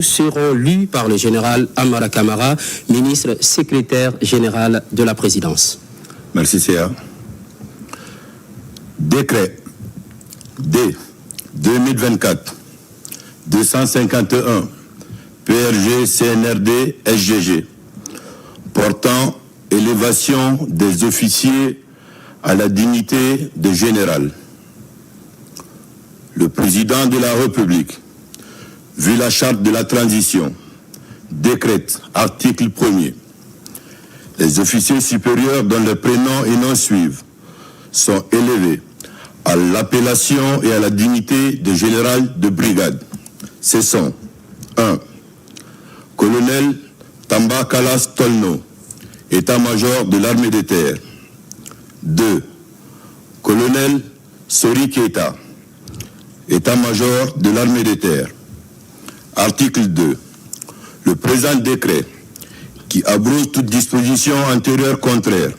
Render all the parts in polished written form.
seront lus par le général Amara Kamara, ministre secrétaire général de la présidence. Merci, Céa. Décret D 2024-251 PRG CNRD SGG portant élévation des officiers à la dignité de général. Le président de la République, vu la charte de la transition, décrète, article 1er, les officiers supérieurs dont les prénoms et noms suivent sont élevés à l'appellation et à la dignité de général de brigade. Ce sont 1. Colonel Tamba Kalas Tolno, état-major de l'armée de terre. 2. Colonel Sori Keita, état-major de l'armée de terre. Article 2. Le présent décret, qui abroge toute disposition antérieure contraire,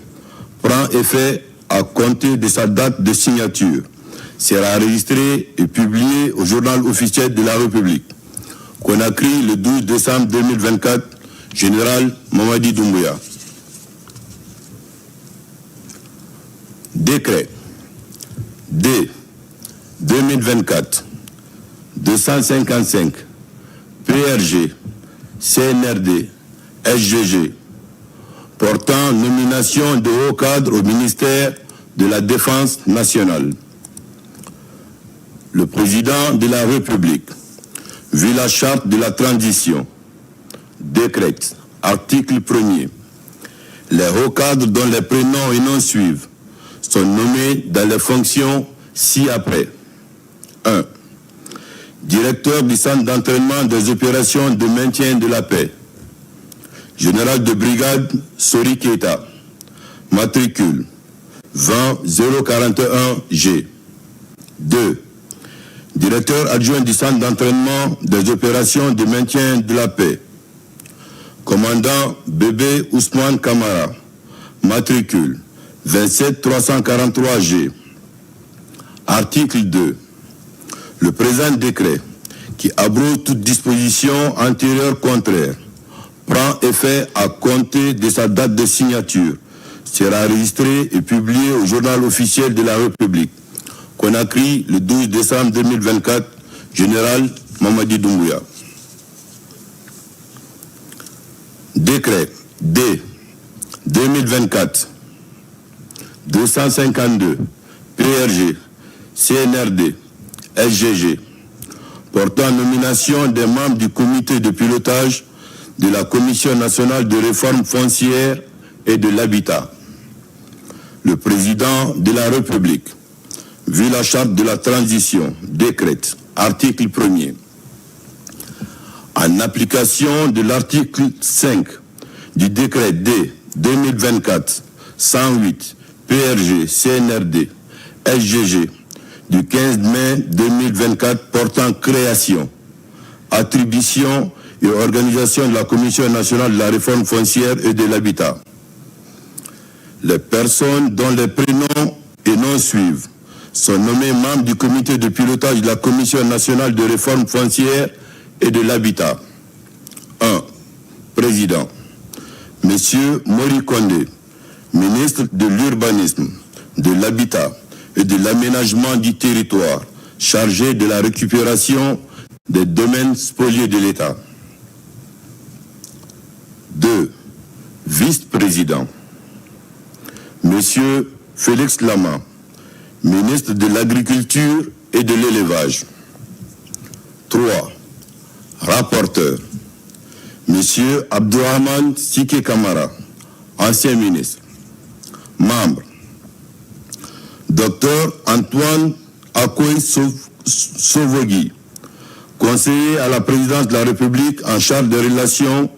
prend effet à compter de sa date de signature, sera enregistré et publié au journal officiel de la République. Conakry, le 12 décembre 2024, Général Mamadi Doumbouya. Décret D 2024-255 PRG CNRD SGG portant nomination de hauts cadres au ministère de la Défense nationale. Le président de la République, vu la charte de la transition, décrète, article 1er, les hauts cadres dont les prénoms et noms suivent sont nommés dans les fonctions ci-après. 1. Directeur du centre d'entraînement des opérations de maintien de la paix. Général de brigade Sori Keita. Matricule 20041G. 2. Directeur adjoint du centre d'entraînement des opérations de maintien de la paix. Commandant Bébé Ousmane Kamara. Matricule 27343G. Article 2. Le présent décret, qui abroge toute disposition antérieure contraire, prend effet à compter de sa date de signature, sera enregistré et publié au journal officiel de la République. Conakry, le 12 décembre 2024, Général Mamadi Doumbouya. Décret D 2024-252 PRG CNRD SGG portant nomination des membres du comité de pilotage de la Commission nationale de réforme foncière et de l'habitat. Le président de la République, vu la charte de la transition, décrète, article 1er, en application de l'article 5 du décret D 2024-108 PRG CNRD SGG du 15 mai 2024 portant création, attribution et organisation de la Commission nationale de la réforme foncière et de l'habitat. Les personnes dont les prénoms et noms suivent sont nommées membres du comité de pilotage de la Commission nationale de réforme foncière et de l'habitat. 1. Président. Monsieur Mori Kondé, ministre de l'Urbanisme, de l'Habitat et de l'Aménagement du territoire, chargé de la récupération des domaines spoliés de l'État. 2. Vice-président. Monsieur Félix Lama, ministre de l'Agriculture et de l'Élevage. 3. Rapporteur. Monsieur Abdourahmane Sike Kamara, ancien ministre. Membre. Docteur Antoine Akoy Sovogui, conseiller à la présidence de la République en charge des relations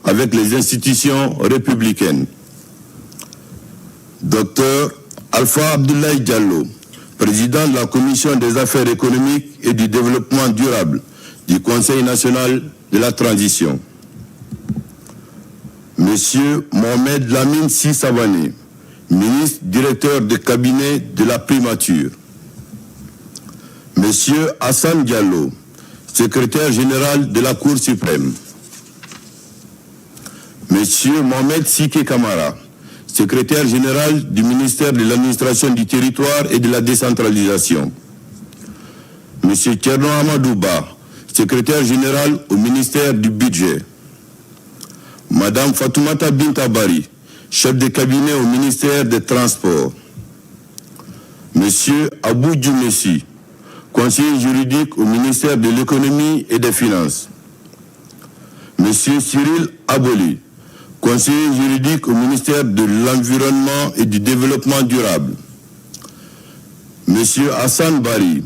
avec les institutions républicaines. Docteur Alpha Abdoulaye Diallo, président de la Commission des affaires économiques et du développement durable du Conseil national de la transition. Monsieur Mohamed Lamine Sissavané, ministre directeur de cabinet de la primature. Monsieur Hassan Diallo, secrétaire général de la Cour suprême. Monsieur Mohamed Sike Kamara, secrétaire général du ministère de l'administration du territoire et de la décentralisation. Monsieur Tcherno Amadouba, secrétaire général au ministère du budget. Madame Fatoumata Bintabari, chef de cabinet au ministère des Transports. Monsieur Abou Djoumessi, conseiller juridique au ministère de l'économie et des finances. Monsieur Cyril Aboli, conseiller juridique au ministère de l'Environnement et du Développement durable. Monsieur Hassan Bari,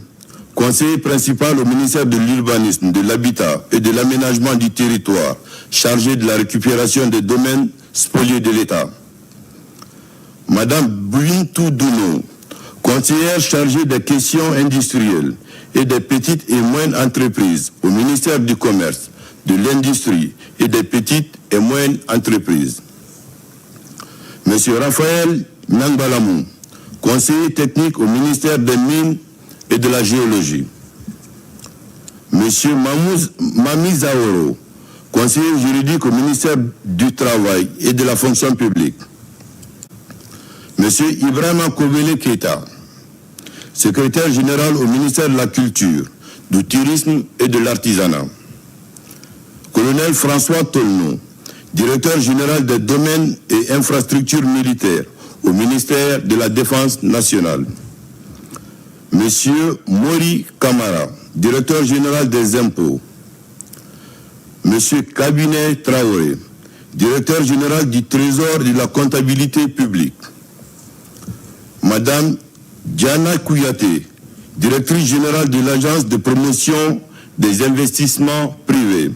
conseiller principal au ministère de l'Urbanisme, de l'Habitat et de l'Aménagement du territoire, chargé de la récupération des domaines spoliés de l'État. Madame Bouintou Douno, conseillère chargée des questions industrielles et des petites et moyennes entreprises au ministère du Commerce, de l'Industrie et des petites et moyennes entreprises. Monsieur Raphaël Nangbalamou, conseiller technique au ministère des Mines et de la Géologie. Monsieur Mami Zaoro, conseiller juridique au ministère du Travail et de la Fonction publique. Monsieur Ibrahima Kobele Keita, secrétaire général au ministère de la Culture, du Tourisme et de l'Artisanat. Colonel François Tolno, directeur général des domaines et infrastructures militaires au ministère de la Défense nationale. Monsieur Mori Kamara, directeur général des impôts. Monsieur Kabinet Traoré, directeur général du Trésor et de la comptabilité publique. Madame Diana Kouyaté, directrice générale de l'Agence de promotion des investissements privés.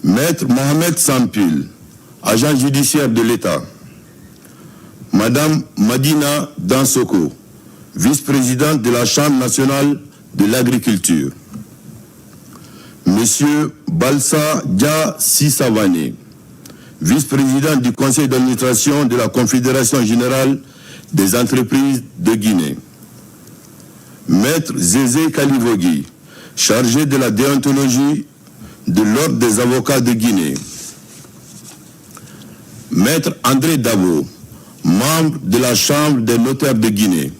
Maître Mohamed Sampil, agent judiciaire de l'État. Madame Madina Dansoko, vice-présidente de la Chambre nationale de l'agriculture. Monsieur Balsa Dia Sissavane, vice-président du conseil d'administration de la Confédération générale des entreprises de Guinée. Maître Zézé Kalivogui, chargé de la déontologie de l'Ordre des avocats de Guinée. Maître André Dabo, membre de la Chambre des notaires de Guinée.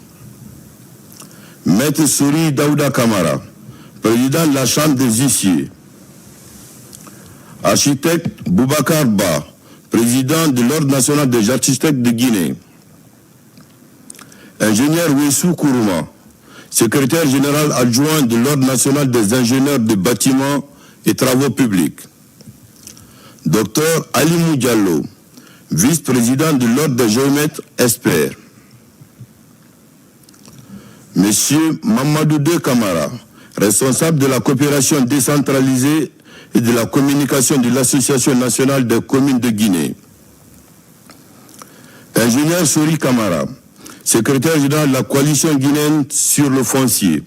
Maître Souri Daouda Kamara, président de la Chambre des huissiers. Architecte Boubacar Ba, président de l'Ordre national des architectes de Guinée. Ingénieur Wessou Kourouma, secrétaire général adjoint de l'Ordre national des ingénieurs de bâtiments et travaux publics. Docteur Alimou Diallo, vice-président de l'Ordre des géomètres experts. Monsieur Mamadou De Kamara, responsable de la coopération décentralisée et de la communication de l'Association nationale des communes de Guinée. Ingénieur Souri Kamara, secrétaire général de la coalition guinéenne sur le foncier.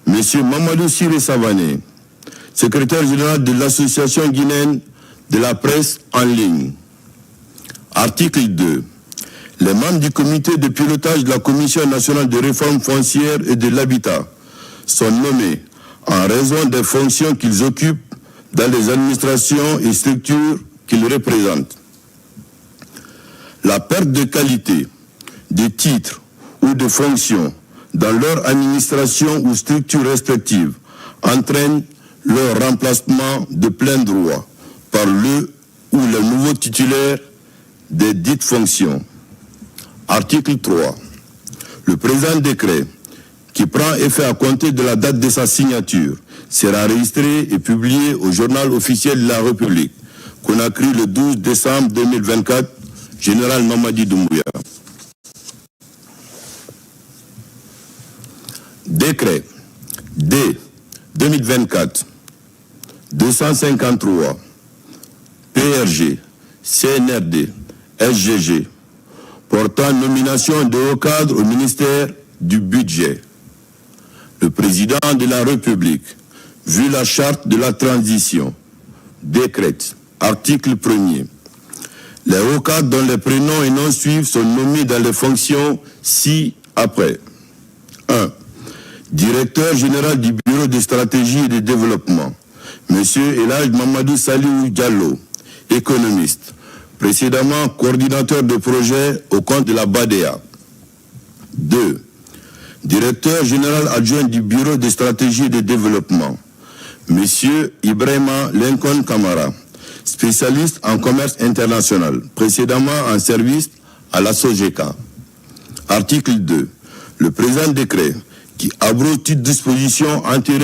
Monsieur Mamadou Siré Savané, secrétaire général de l'Association guinéenne de la presse en ligne. Article 2. Les membres du comité de pilotage de la Commission nationale de réforme foncière et de l'habitat sont nommés en raison des fonctions qu'ils occupent dans les administrations et structures qu'ils représentent. La perte de qualité, de titres ou de fonctions dans leur administration ou structure respective entraîne leur remplacement de plein droit par le ou le nouveau titulaire des dites fonctions. Article 3. Le présent décret, qui prend effet à compter de la date de sa signature, sera enregistré et publié au journal officiel de la République, Conakry le 12 décembre 2024, Général Mamadi Doumbouya. Décret D 2024 253 PRG CNRD SGG portant nomination de haut cadre au ministère du budget. Le président de la République, vu la charte de la transition, décrète, article 1er, les hauts cadres dont les prénoms et noms suivent sont nommés dans les fonctions ci-après. 1. Directeur général du Bureau de stratégie et de développement, M. Elhadj Mamadou Saliou Diallo, économiste, précédemment coordinateur de projet au compte de la BADEA. 2. Directeur général adjoint du Bureau de stratégie et de développement, M. Ibrahima Lincoln Camara, spécialiste en commerce international, précédemment en service à la SOGECA. Article 2. Le présent décret, qui abroge toute disposition antérieure